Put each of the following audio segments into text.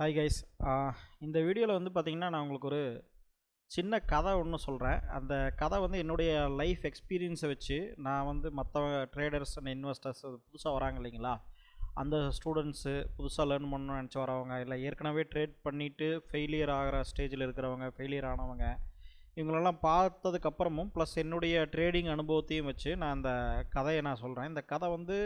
Hi guys. இந்த வீடியோவில் வந்து பார்த்திங்கன்னா நான் உங்களுக்கு ஒரு சின்ன கதை ஒன்று சொல்கிறேன். அந்த கதை வந்து என்னுடைய லைஃப் எக்ஸ்பீரியன்ஸை வச்சு நான் வந்து மற்ற ட்ரேடர்ஸ் அண்ட் இன்வெஸ்டர்ஸ் புதுசாக வராங்க இல்லைங்களா, அந்த ஸ்டூடெண்ட்ஸு புதுசாக லேர்ன் பண்ணணும்னு நினச்சி வரவங்க, இல்லை ஏற்கனவே ட்ரேட் பண்ணிவிட்டு ஃபெயிலியர் ஆகிற ஸ்டேஜில் இருக்கிறவங்க, ஃபெயிலியர் ஆனவங்க, இவங்களெல்லாம் பார்த்ததுக்கப்புறமும் ப்ளஸ் என்னுடைய ட்ரேடிங் அனுபவத்தையும் வச்சு நான் அந்த கதையை நான் சொல்கிறேன். இந்த கதை வந்து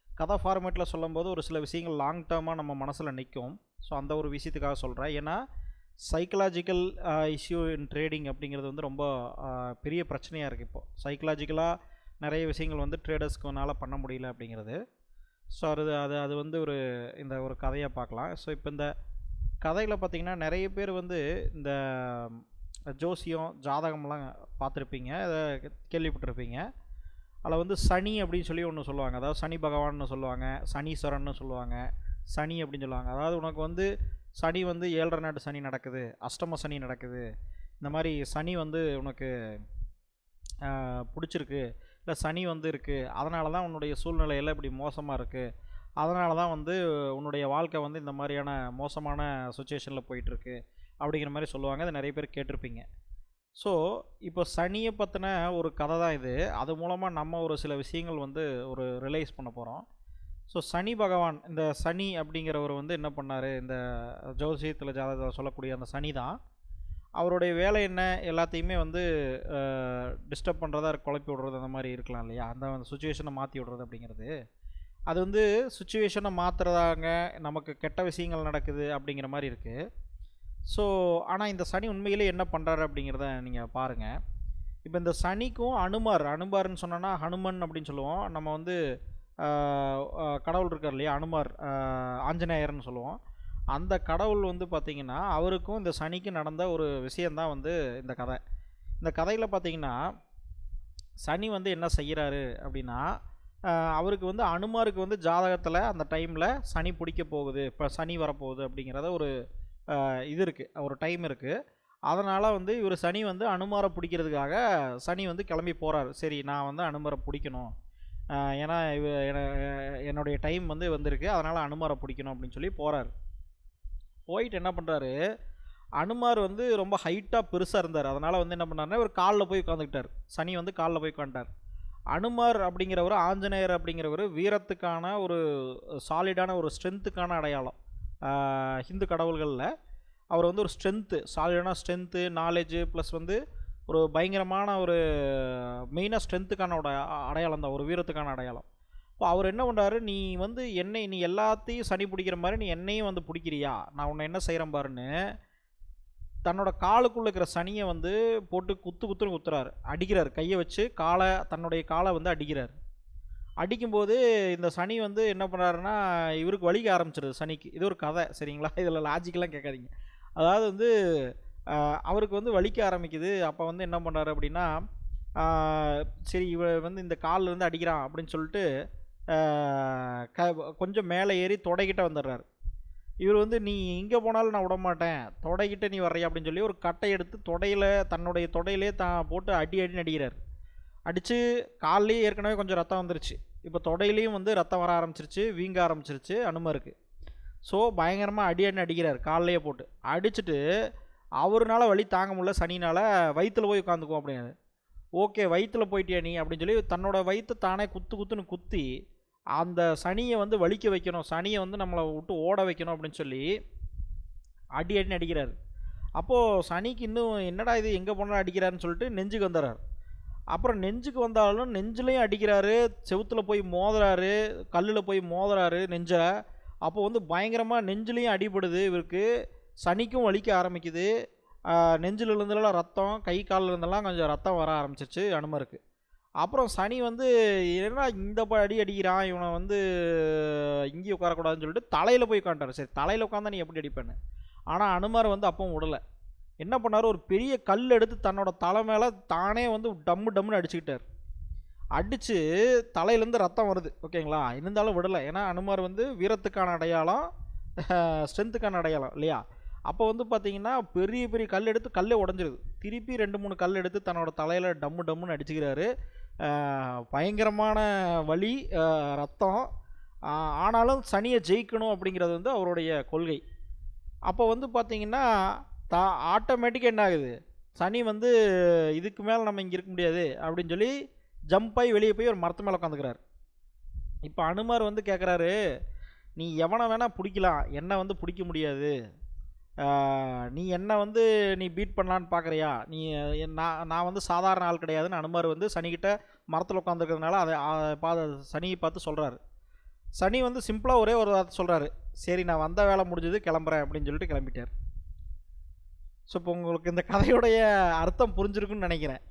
கதை ஃபார்மேட்டில் சொல்லும்போது ஒரு சில விஷயங்கள் லாங் டேர்மாக நம்ம மனசில் நிற்கும். ஸோ அந்த ஒரு விஷயத்துக்காக சொல்கிறேன். ஏன்னா சைக்கலாஜிக்கல் இஷ்யூ இன் ட்ரேடிங் அப்படிங்கிறது வந்து ரொம்ப பெரிய பிரச்சனையாக இருக்குது. இப்போது சைக்கலாஜிக்கலாக நிறைய விஷயங்கள் வந்து ட்ரேடர்ஸ்க்குனால பண்ண முடியல அப்படிங்கிறது. ஸோ அது வந்து இந்த ஒரு கதையாக பார்க்கலாம். ஸோ இப்போ இந்த கதையில் பார்த்திங்கன்னா நிறைய பேர் வந்து இந்த ஜோசியம் ஜாதகம்லாம் பார்த்துருப்பீங்க, அதை கேள்விப்பட்டிருப்பீங்க. அதில் வந்து சனி அப்படின்னு சொல்லி ஒன்று சொல்லுவாங்க. அதாவது சனி பகவான்னு சொல்லுவாங்க, சனீஸ்வரன்னு சொல்லுவாங்க, சனி அப்படின்னு சொல்லுவாங்க. அதாவது உனக்கு வந்து சனி வந்து 7.5 நாட்டு சனி நடக்குது, அஷ்டம சனி நடக்குது, இந்த மாதிரி சனி வந்து உனக்கு பிடிச்சிருக்கு, இல்லை சனி வந்து இருக்குது, அதனால தான் உன்னுடைய சூழ்நிலையெல்லாம் இப்படி மோசமாக இருக்குது, அதனால தான் வந்து உன்னுடைய வாழ்க்கை வந்து இந்த மாதிரியான மோசமான சுச்சுவேஷனில் போயிட்டுருக்கு அப்படிங்கிற மாதிரி சொல்லுவாங்க. அதை நிறைய பேர் கேட்டிருப்பீங்க. ஸோ இப்போ சனியை பற்றின ஒரு கதை தான் இது. அது மூலமாக நம்ம ஒரு சில விஷயங்கள் வந்து ரிலைஸ் பண்ண போகிறோம். ஸோ சனி பகவான், இந்த சனி அப்படிங்கிறவர் வந்து என்ன பண்ணார், இந்த ஜோசியத்தில் ஜாதகத்தில் சொல்லக்கூடிய அந்த சனி தான் அவருடைய வேலை என்ன, எல்லாத்தையுமே வந்து டிஸ்டர்ப் பண்ணுறதா, குழப்பி விடுறது, அந்த மாதிரி இருக்கலாம் இல்லையா, அந்த சுச்சுவேஷனை மாற்றி விடுறது அப்படிங்கிறது. அது வந்து சுச்சுவேஷனை மாற்றுறதாங்க, நமக்கு கெட்ட விஷயங்கள் நடக்குது அப்படிங்கிற மாதிரி இருக்குது. ஸோ ஆனால் இந்த சனி உண்மையிலே என்ன பண்ணுறாரு அப்படிங்கிறத நீங்கள் பாருங்கள். இப்போ இந்த சனிக்கும் அனுமார்னு சொன்னோன்னா ஹனுமன் அப்படின்னு சொல்லுவோம். நம்ம வந்து கடவுள் இருக்கார் இல்லையா, அனுமார், ஆஞ்சநேயர்னு சொல்லுவோம். அந்த கடவுள் வந்து பார்த்திங்கன்னா அவருக்கும் இந்த சனிக்கும் நடந்த ஒரு விஷயந்தான் வந்து இந்த கதை. இந்த கதையில் பார்த்திங்கன்னா சனி வந்து என்ன செய்கிறாரு அப்படின்னா, அவருக்கு வந்து அனுமாருக்கு வந்து ஜாதகத்தில் அந்த டைமில் சனி பிடிக்க போகுது, இப்போ சனி வரப்போகுது அப்படிங்கிறத ஒரு இது இருக்குது, ஒரு டைம் இருக்குது. அதனால் வந்து இவர் சனி வந்து அனுமாரை பிடிக்கிறதுக்காக சனி வந்து கிளம்பி போகிறார். சரி, நான் வந்து அனுமாரை பிடிக்கணும், ஏன்னா என்னுடைய டைம் வந்து வந்திருக்கு, அதனால் அனுமாரை பிடிக்கணும் அப்படின்னு சொல்லி போகிறார். போயிட்டு என்ன பண்ணுறாரு, அனுமார் வந்து ரொம்ப ஹைட்டாக பெருசாக இருந்தார். அதனால் வந்து என்ன பண்ணாருன்னா இவர் காலில் போய் உட்காந்துக்கிட்டார். சனி வந்து காலில் போய் உட்காந்துட்டார். அனுமார் அப்படிங்கிறவர், ஆஞ்சநேயர் அப்படிங்கிறவர் வீரத்துக்கான ஒரு சாலிடான ஒரு ஸ்ட்ரென்த்துக்கான அடையாளம். ஹிந்து கடவுள்களில் அவர் வந்து ஒரு ஸ்ட்ரென்த்து, சாலிடான ஸ்ட்ரென்த்து, நாலேஜு, ப்ளஸ் வந்து ஒரு பயங்கரமான ஒரு மெயினாக ஸ்ட்ரென்த்துக்கான அடையாளம் தான், ஒரு வீரத்துக்கான அடையாளம். இப்போ அவர் என்ன பண்ணுறாரு, நீ வந்து நீ எல்லாத்தையும் சனி பிடிக்கிற மாதிரி நீ என்னையும் வந்து பிடிக்கிறியா, நான் உன்னை என்ன செய்கிறேன் பாருன்னு தன்னோட காலுக்குள்ளே இருக்கிற சனியை வந்து போட்டு குத்துன்னு குத்துறாரு, அடிக்கிறார். கையை வச்சு தன்னுடைய காலை வந்து அடிக்கிறார். அடிக்கும்போது இந்த சனி வந்து என்ன பண்ணுறாருன்னா இவருக்கு வலிக்க ஆரம்பிச்சிருது சனிக்கு. இது ஒரு கதை, சரிங்களா, இதில் லாஜிக்கெலாம் கேட்காதீங்க. அதாவது வந்து அவருக்கு வந்து வலிக்க ஆரம்பிக்குது. அப்போ வந்து என்ன பண்ணுறாரு அப்படின்னா, சரி இவர் வந்து இந்த காலில் வந்து அடிக்கிறான் அப்படின்னு சொல்லிட்டு கொஞ்சம் மேலே ஏறி தொடைக்கிட்ட வந்துடுறாரு. இவர் வந்து நீ இங்கே போனாலும் நான் விடமாட்டேன், தொடைக்கிட்ட நீ வர்றியா அப்படின்னு சொல்லி ஒரு கட்டை எடுத்து தன்னுடைய தொடையிலே போட்டு அடின்னு அடிக்கிறார். அடித்து கால்லேயே ஏற்கனவே கொஞ்சம் ரத்தம் வந்துருச்சு, இப்போ தொடையிலையும் வந்து ரத்தம் வர ஆரம்பிச்சிருச்சு, வீங்க ஆரம்பிச்சிருச்சு அனுமாருக்கு. ஸோ பயங்கரமாக அடின்னு அடிக்கிறார், கால்லையே போட்டு அடிச்சுட்டு அவருனால வலி தாங்க முடியல, சனினால் வயிற்றில் போய் உட்காந்துக்குவோம் அப்படிங்கிறது. ஓகே, வயிற்றில் போயிட்டியா நீ அப்படின்னு சொல்லி தன்னோட வயிற்று தானே குத்துன்னு குத்தி அந்த சனியை வந்து வலிக்க வைக்கணும், சனியை வந்து நம்மளை விட்டு ஓட வைக்கணும் அப்படின்னு சொல்லி அடின்னு அடிக்கிறார். அப்போது சனிக்கு இன்னும் என்னடா இது எங்கே போனாலும் அடிக்கிறாருன்னு சொல்லிட்டு நெஞ்சுக்கு வந்துடுறார். அப்புறம் நெஞ்சுக்கு வந்தாலும் நெஞ்சிலையும் அடிக்கிறாரு, செவுத்தில் போய் மோதுறாரு, கல்லில் போய் மோதுறாரு நெஞ்சை. அப்போ வந்து பயங்கரமாக நெஞ்சிலையும் அடிபடுது இவருக்கு, சனிக்கும் வலிக்க ஆரம்பிக்குது. நெஞ்சில் இருந்தெல்லாம் ரத்தம், கை காலில் இருந்தெல்லாம் கொஞ்சம் ரத்தம் வர ஆரம்பிச்சிச்சு அனுமாருக்கு. அப்புறம் சனி வந்து என்ன இந்த அடிக்கிறான், இவனை வந்து இங்கேயும் உட்காரக்கூடாதுன்னு சொல்லிட்டு தலையில் போய் உட்காந்துட்டார். சரி, தலையில் உட்காந்தா நீ எப்படி அடிப்பேன்னு. ஆனால் அனுமார் வந்து அப்பவும் விடலை. என்ன பண்ணார், ஒரு பெரிய கல் எடுத்து தன்னோட தலை மேலே தானே வந்து டம்முன்னு அடிச்சுக்கிட்டார். அடித்து தலையிலேருந்து ரத்தம் வருது, ஓகேங்களா, இருந்தாலும் விடலை. ஏன்னா அனுமார் வந்து வீரத்துக்கான அடையாளம், ஸ்ட்ரென்த்துக்கான அடையாளம் இல்லையா. அப்போ வந்து பார்த்திங்கன்னா பெரிய கல் எடுத்து கல்லே உடஞ்சிருது. திருப்பி 2-3 கல் எடுத்து தன்னோட தலையில் டம்முன்னு அடிச்சுக்கிறாரு. பயங்கரமான வலி, ரத்தம். ஆனாலும் சனியை ஜெயிக்கணும் அப்படிங்கிறது வந்து அவருடைய கொள்கை. அப்போ வந்து பார்த்தீங்கன்னா, தா ஆட்டோமேட்டிக்கா என்ன ஆகுது? சனி வந்து இதுக்கு மேல நம்ம இங்க இருக்க முடியாது அப்படின்னு சொல்லி ஜம்ப் ஆயி வெளிய போய் ஒரு மரத்து மேல உட்காந்துக்கிறாரு. இப்ப அனுமார் வந்து கேட்குறாரு, "நீ எவன வேணா புடிக்கலாம். என்ன வந்து புடிக்க முடியாது. ஆ நீ என்ன வந்து நீ பீட் பண்ணலான்னு பார்க்குறியா? நீ நான் வந்து சாதாரண ஆள் கிடையாதுன்னு" அனுமார் வந்து சனிகிட்ட மரத்துல உட்காந்துருக்கிறதுனால அத சனிய பார்த்து சொல்றாரு. சனி வந்து சிம்பிளா ஒரே ஒரு வார்த்தை சொல்றாரு. "சரி நான் வந்த வேலை முடிஞ்சது கிளம்புறேன்" அப்படின்னு சொல்லிட்டு கிளம்பிட்டாரு. ஸோ இப்போ உங்களுக்கு இந்த கதையுடைய அர்த்தம் புரிஞ்சிருக்குன்னு நினைக்கிறேன்.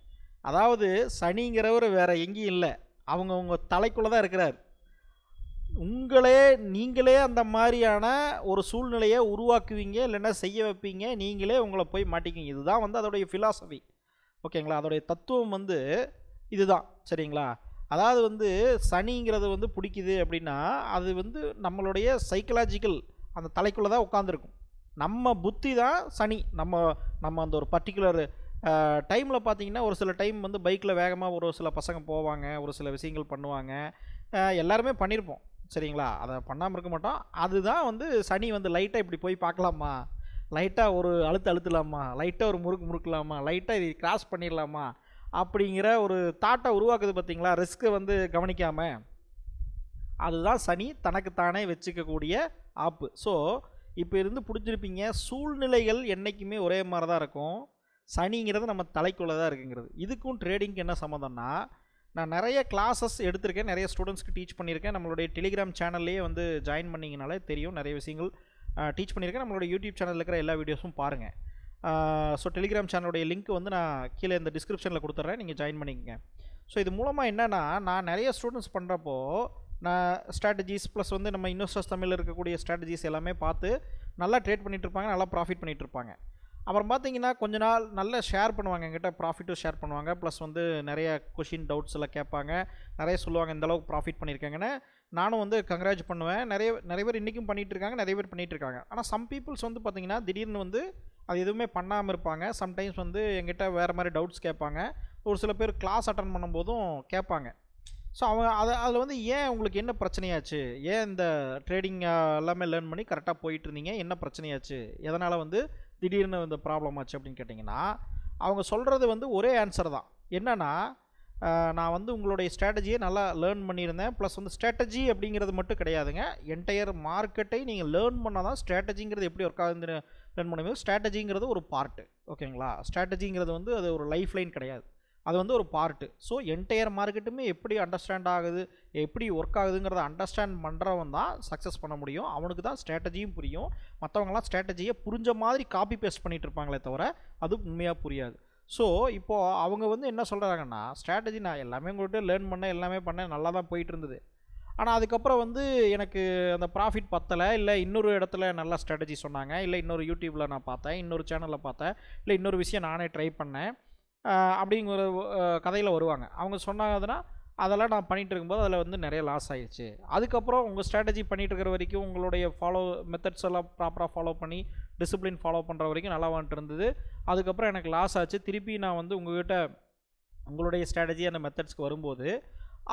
அதாவது சனிங்கிறவர் வேற எங்கேயும் இல்ல. உங்க தலைக்குள்ள தான் இருக்கிறார். நீங்களே அந்த மாரியான ஒரு சூழ்நிலைய உருவாக்குவீங்க, இல்லன்னா செய்ய வைப்பீங்க. நீங்களே உங்கள போய் மாட்டிக்குவீங்க. இதுதான் வந்து அதோடைய ஃபிலாசபி. ஓகேங்களா? அதோடைய தத்துவம் வந்து இதுதான். சரிங்களா? அதாவது வந்து சனிங்கிறது வந்து புடிக்குது அப்படின்னா, அது வந்து நம்மளுடைய சைக்காலஜிக்கல் அந்த தலைக்குள்ள தான் உட்கார்ந்திருக்கும். நம்ம புத்தி தான் சனி. நம்ம அந்த ஒரு பர்ட்டிகுலர் டைம்ல பார்த்தீங்கன்னா, ஒரு சில டைம் வந்து பைக்ல வேகமா ஒரு சில பசங்க போவாங்க. ஒரு சில விஷயங்கள் பண்ணுவாங்க. எல்லாருமே பண்ணியிருப்போம். சரிங்களா? அத பண்ணாம இருக்க மாட்டோம். அதுதான் வந்து சனி வந்து லைட்டா இப்படி போய் பார்க்கலாமா? லைட்டா ஒரு அழுத்தலாமா? லைட்டா ஒரு முறுக்கு முறுக்கலாமா? லைட்டா இத கிராஸ் பண்ணிறலாமா? அப்படிங்கிற ஒரு தாட்ட உருவாக்குது பார்த்தீங்களா? ரிஸ்க்க வந்து கவனிக்காம. அதுதான் சனி தனக்கு தானே வச்சுக்கக்கூடிய ஆப்பு. ஸோ, இப்ப இருந்து புரிஞ்சிருப்பீங்க. சூழ்நிலைகள் என்னைக்குமே ஒரே மாரி தான் இருக்கும். சனிங்கிறது நம்ம தலைக்குள்ள தான் இருக்குங்கிறது. இதுக்கும் ட்ரேடிங்க்கு என்ன சம்மந்தம்னா, நான் நெறைய கிளாஸஸ் எடுத்திருக்கேன். நெறைய ஸ்டூடண்ட்ஸ்க்கு டீச் பண்ணியிருக்கேன். நம்மளுடைய டெலிகிராம் சேனல்லயே வந்து ஜாயின் பண்ணீங்கனாலே தெரியும். நெறைய விஷயங்கள் டீச் பண்ணியிருக்கேன். நம்மளோட யூடியூப் சேனல்ல இருக்கிற எல்லா வீடியோஸும் பாருங்க. ஸோ டெலிகிராம் சேனலுடைய லிங்க் வந்து நான் கீழ இந்த டிஸ்கிரிப்ஷன்ல குடுத்துர்றேன். நீங்க ஜாயின் பண்ணிக்கங்க. ஸோ இது மூலமா என்னன்னா, நான் நெறைய ஸ்டூடண்ட்ஸ் பண்றப்போ, நான் ஸ்ட்ராட்டஜிஸ் ப்ளஸ் வந்து நம்ம இன்வெஸ்டர்ஸ் தமிழ்ல இருக்கக்கூடிய ஸ்ட்ராட்டஜிஸ் எல்லாமே பார்த்து நல்லா ட்ரேட் பண்ணிட்டு இருப்பாங்க. நல்லா ப்ராஃபிட் பண்ணிட்டு இருப்பாங்க. அப்புறம் பார்த்தீங்கன்னா, கொஞ்ச நாள் நல்லா ஷேர் பண்ணுவாங்க. என்கிட்ட ப்ராஃபிட்டும் ஷேர் பண்ணுவாங்க. ப்ளஸ் வந்து நெறைய கொஷின், டவுட்ஸ் எல்லாம் கேட்பாங்க. நெறைய சொல்லுவாங்க, இந்த அளவுக்கு ப்ராஃபிட் பண்ணியிருக்கேங்கன்னு. நானும் வந்து கங்ராஜ் பண்ணுவேன். நெறைய பேர் இன்னைக்கும் பண்ணிட்டு இருக்காங்க. நெறைய பேர் பண்ணிட்டு இருக்காங்க. ஆனா சம் பீப்பிள்ஸ் வந்து பார்த்தீங்கன்னா, திடீர்னு வந்து அது எதுவுமே பண்ணாம இருப்பாங்க. சம்டைம்ஸ் வந்து என்கிட்ட வேற மாரி டவுட்ஸ் கேட்பாங்க. ஒரு சில பேர் கிளாஸ் அட்டெண்ட் பண்ணும்போதும் கேட்பாங்க. ஸோ அவங்க அதில் வந்து ஏன் உங்களுக்கு என்ன பிரச்சனையாச்சு? ஏன் இந்த ட்ரேடிங் எல்லாமே லேர்ன் பண்ணி கரெக்டாக போயிட்டுருந்தீங்க. என்ன பிரச்சனையாச்சு? எதனால வந்து திடீர்னு இந்த ப்ராப்ளம் ஆச்சு அப்படின்னு கேட்டிங்கன்னா, அவங்க சொல்கிறது வந்து ஒரே ஆன்சர் தான். என்னன்னா, நான் வந்து உங்களுடைய ஸ்ட்ராட்டஜியை நல்லா லேர்ன் பண்ணியிருந்தேன். ப்ளஸ் வந்து ஸ்ட்ராட்டஜி அப்படிங்கிறது மட்டும் கிடையாதுங்க. என்டையர் மார்க்கெட்டை நீங்கள் லேர்ன் பண்ணால் தான் ஸ்ட்ராட்டஜிங்கிறது எப்படி ஒர்க் ஆகுதுன்னு லேர்ன் பண்ண முடியும். ஸ்ட்ராட்டஜிங்கிறது ஒரு பார்ட்டு. ஓகேங்களா? ஸ்ட்ராட்டஜிங்கிறது வந்து அது ஒரு லைஃப் லைன் கிடையாது. அது வந்து ஒரு பார்ட்டு. ஸோ என்டையர் மார்க்கெட்டுமே எப்படி அண்டர்ஸ்டாண்ட் ஆகுது, எப்படி ஒர்க் ஆகுதுங்கிறத அண்டர்ஸ்டாண்ட் பண்ணுறவன் தான் சக்ஸஸ் பண்ண முடியும். அவனுக்கு தான் ஸ்ட்ராட்டஜியும் புரியும். மற்றவங்களாம் ஸ்ட்ராட்டஜியை புரிஞ்ச மாதிரி காப்பி பேஸ்ட் பண்ணிட்டு இருப்பாங்களே தவிர அது உண்மையாக புரியாது. ஸோ இப்போது அவங்க வந்து என்ன சொல்கிறாங்கன்னா, ஸ்ட்ராட்டஜி நான் எல்லாமே உங்கள்கிட்ட லேர்ன் பண்ணேன், எல்லாமே பண்ணேன், நல்லா தான் போயிட்டு இருந்தது. ஆனால் அதுக்கப்புறம் வந்து எனக்கு அந்த ப்ராஃபிட் பத்தலை, இல்லை இன்னொரு இடத்துல நல்லா ஸ்ட்ராட்டஜி சொன்னாங்க, இல்லை இன்னொரு யூடியூப்பில் நான் பார்த்தேன், இன்னொரு சேனலில் பார்த்தேன், இல்லை இன்னொரு விஷயம் நானே ட்ரை பண்ணேன் அப்படிங்கிற கதையில் வருவாங்க. அவங்க சொன்னாங்கன்னா, அதெல்லாம் நான் பண்ணிகிட்டு இருக்கும்போது அதில் வந்து நிறைய லாஸ் ஆயிடுச்சு. அதுக்கப்புறம் உங்கள் ஸ்ட்ராட்டஜி பண்ணிகிட்டு இருக்கிற வரைக்கும் உங்களுடைய மெத்தட்ஸ் எல்லாம் ப்ராப்பராக ஃபாலோ பண்ணி டிசிப்ளின் ஃபாலோ பண்ணுற வரைக்கும் நல்லா வந்துட்டு இருந்தது. அதுக்கப்புறம் எனக்கு லாஸ் ஆச்சு. திருப்பி நான் வந்து உங்ககிட்ட உங்களுடைய ஸ்ட்ராட்டஜி அந்த மெத்தட்ஸ்க்கு வரும்போது,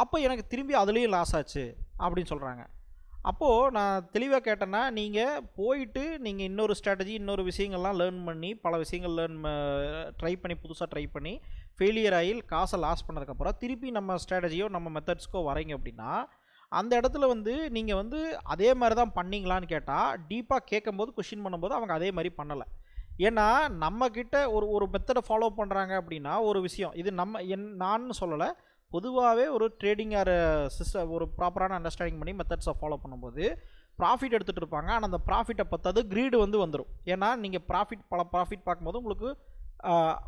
அப்போ எனக்கு திரும்பி அதுலேயும் லாஸ் ஆச்சு அப்படின்னு சொல்கிறாங்க. அப்போது நான் தெளிவாக கேட்டேன்னா, நீங்கள் போயிட்டு நீங்கள் இன்னொரு ஸ்ட்ராட்டஜி, இன்னொரு விஷயங்கள்லாம் லேர்ன் பண்ணி, பல விஷயங்கள் ட்ரை பண்ணி, புதுசாக ட்ரை பண்ணி, ஃபெயிலியர் ஆகி காசை லாஸ் பண்ணதுக்கப்புறம் திருப்பி நம்ம ஸ்ட்ராட்டஜியோ நம்ம மெத்தட்ஸ்க்கோ வரீங்க அப்படின்னா, அந்த இடத்துல வந்து நீங்கள் வந்து அதே மாதிரி தான் பண்ணீங்களான்னு கேட்டால், டீப்பாக கேட்கும்போது, கொஷின் பண்ணும்போது அவங்க அதே மாதிரி பண்ணலை. ஏன்னா நம்மக்கிட்ட ஒரு மெத்தடை ஃபாலோ பண்ணுறாங்க அப்படின்னா ஒரு விஷயம் இது நான் சொல்லலை, பொதுவாகவே ஒரு ட்ரேடிங் ஆர் ஒரு ப்ராப்பரான அண்டர்ஸ்டாண்டிங் பண்ணி மெத்தட்ஸை ஃபாலோ பண்ணும்போது ப்ராஃபிட் எடுத்துகிட்டு இருப்பாங்க. ஆனால் அந்த ப்ராஃபிட்டை பற்றாது க்ரீடு வந்து வந்துடும். ஏன்னா நீங்கள் பல ப்ராஃபிட் பார்க்கும்போது உங்களுக்கு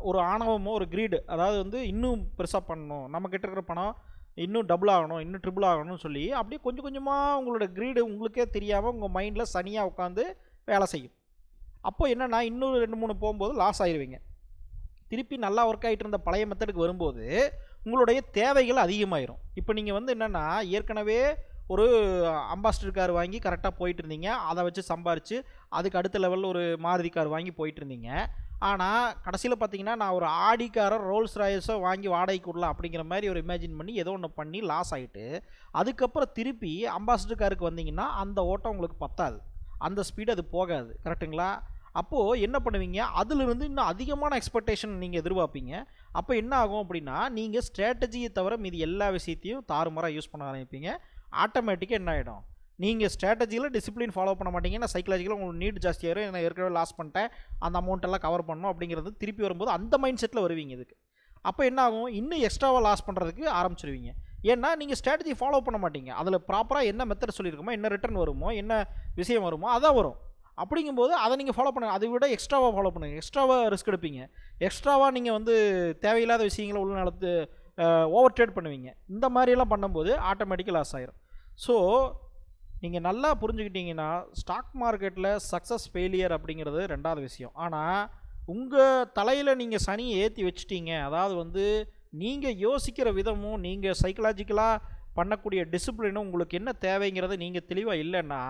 ஒரு ஆணவமோ ஒரு க்ரீடு, அதாவது வந்து இன்னும் பெருசாக பண்ணணும், நம்மக்கிட்ட இருக்கிற பணம் இன்னும் டபுள் ஆகணும், இன்னும் ட்ரிபிள் ஆகணும்னு சொல்லி அப்படியே கொஞ்சம் கொஞ்சமாக உங்களோட க்ரீடு உங்களுக்கே தெரியாமல் உங்கள் மைண்டில் சனியாக உட்காந்து வேலை செய்யும். அப்போ என்னென்னா இன்னும் 2-3 போகும்போது லாஸ் ஆயிடுவீங்க. திருப்பி நல்லா ஒர்க் ஆகிட்டு இருந்த பழைய மெத்தடுக்கு வரும்போது உங்களுடைய தேவைகள் அதிகமாயிரும். இப்போ நீங்கள் வந்து என்னென்னா ஏற்கனவே ஒரு அம்பாஸ்டர் கார் வாங்கி கரெக்டாக போயிட்டு இருந்தீங்க, அதை வச்சு சம்பாரித்து அதுக்கு அடுத்த லெவலில் ஒரு மாருதி கார் வாங்கி போயிட்டு இருந்தீங்க. ஆனால் கடைசியில் பார்த்தீங்கன்னா நான் ஒரு ஆடி காரோ ரோல்ஸ் ராயஸோ வாங்கி வாடகைக்கு விடலாம் அப்படிங்கிற மாதிரி ஒரு இமேஜின் பண்ணி ஏதோ ஒன்று பண்ணி லாஸ் ஆகிட்டு அதுக்கப்புறம் திருப்பி அம்பாஸ்டர் காருக்கு வந்தீங்கன்னா அந்த ஓட்டம் உங்களுக்கு பத்தாது. அந்த ஸ்பீடு அது போகாது. கரெக்ட்டுங்களா? அப்போது என்ன பண்ணுவீங்க, அதிலிருந்து இன்னும் அதிகமான எக்ஸ்பெக்டேஷன் நீங்கள் எதிர்பார்ப்பீங்க. அப்போ என்ன ஆகும் அப்படின்னா, நீங்கள் ஸ்ட்ராட்டஜியை தவிர மீதி எல்லா விஷயத்தையும் தாறுமாறாக யூஸ் பண்ண ஆரம்பிப்பீங்க. ஆட்டோமேட்டிக்காக என்ன ஆகிடும், நீங்கள் ஸ்ட்ராட்டஜியில் டிசிப்ளின் ஃபாலோ பண்ண மாட்டீங்க. நான் சைக்கலாஜிக்கலாக உங்களுக்கு நீட் ஜாஸ்தியாயிரும். நான் ஏற்கனவே லாஸ் பண்ணிட்டேன், அந்த அமௌண்ட்டெல்லாம் கவர் பண்ணணும் அப்படிங்கிறது திருப்பி வரும்போது அந்த மைண்ட் செட்டில் வருவீங்க இதுக்கு. அப்போ என்ன ஆகும், இன்னும் எக்ஸ்ட்ராவாக லாஸ் பண்ணுறதுக்கு ஆரம்பிச்சிருவீங்க. ஏன்னா நீங்கள் ஸ்ட்ராட்டஜி ஃபாலோ பண்ண மாட்டீங்க. அதில் ப்ராப்பராக என்ன மெத்தட் சொல்லியிருக்கோமோ, என்ன ரிட்டர்ன் வருமோ, என்ன விஷயம் வருமோ அதான் வரும். அப்படிங்கும்போது அதை நீங்கள் ஃபாலோ பண்ணுங்க. அதை விட எக்ஸ்ட்ராவாக ஃபாலோ பண்ணுங்கள். எக்ஸ்ட்ராவாக ரிஸ்க் எடுப்பீங்க. எக்ஸ்ட்ராவாக நீங்கள் வந்து தேவையில்லாத விஷயங்களை உள்ள நடத்து ஓவர் ட்ரேட் பண்ணுவீங்க. இந்த மாதிரியெல்லாம் பண்ணும்போது ஆட்டோமேட்டிக்காக லாஸ் ஆயிரும். ஸோ நீங்கள் நல்லா புரிஞ்சுக்கிட்டீங்கன்னா, ஸ்டாக் மார்க்கெட்டில் சக்ஸஸ் ஃபெயிலியர் அப்படிங்கிறது 2வது விஷயம். ஆனால் உங்கள் தலையில் நீங்கள் சனியை ஏற்றி வச்சுட்டீங்க. அதாவது வந்து நீங்கள் யோசிக்கிற விதமும், நீங்கள் சைக்கலாஜிக்கலாக பண்ணக்கூடிய டிசிப்ளினும் உங்களுக்கு என்ன தேவைங்கிறது நீங்கள் தெளிவாக இல்லைன்னா,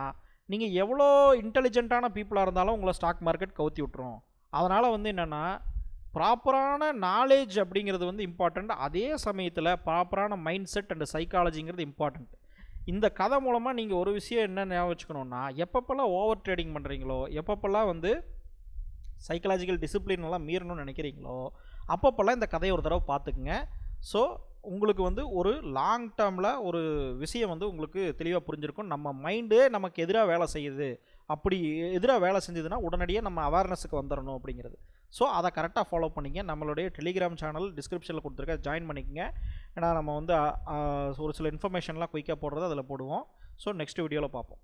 நீங்கள் எவ்வளோ இன்டெலிஜென்ட்டான பீப்புளாக இருந்தாலும் உங்களை ஸ்டாக் மார்க்கெட் கவுத்தி விட்டுரும். அதனால் வந்து என்னென்னா, ப்ராப்பரான நாலேஜ் அப்படிங்கிறது வந்து இம்பார்ட்டண்ட். அதே சமயத்தில் ப்ராப்பரான மைண்ட் செட் அண்ட் சைக்காலஜிங்கிறது இம்பார்ட்டண்ட். இந்த கதை மூலமாக நீங்கள் ஒரு விஷயம் என்ன ஞாபகம் வச்சுக்கணுன்னா, எப்பப்பெல்லாம் ஓவர் ட்ரேடிங் பண்ணுறீங்களோ, எப்பப்பெல்லாம் வந்து சைக்கலாஜிக்கல் டிசிப்ளின் எல்லாம் மீறணும்னு நினைக்கிறீங்களோ, அப்பப்பெல்லாம் இந்த கதையை ஒரு தடவை பார்த்துக்குங்க. ஸோ உங்களுக்கு வந்து ஒரு லாங் டேர்மில் ஒரு விஷயம் வந்து உங்களுக்கு தெளிவாக புரிஞ்சிருக்கும். நம்ம மைண்டு நமக்கு எதிராக வேலை செய்யுது, அப்படி எதிராக வேலை செஞ்சதுன்னா உடனடியாக நம்ம அவேர்னஸுக்கு வந்துடணும் அப்படிங்கிறது. ஸோ அதை கரெக்டாக ஃபாலோ பண்ணிங்க. நம்மளுடைய டெலிகிராம் சேனல் டிஸ்கிரிப்ஷனில் கொடுத்துருக்க, ஜாயின் பண்ணிக்கங்க. ஏன்னா நம்ம வந்து ஒரு சில இன்ஃபர்மேஷன்லாம் குயிக்காக போடுறது அதில் போடுவோம். ஸோ நெக்ஸ்ட் வீடியோவில் பார்ப்போம்.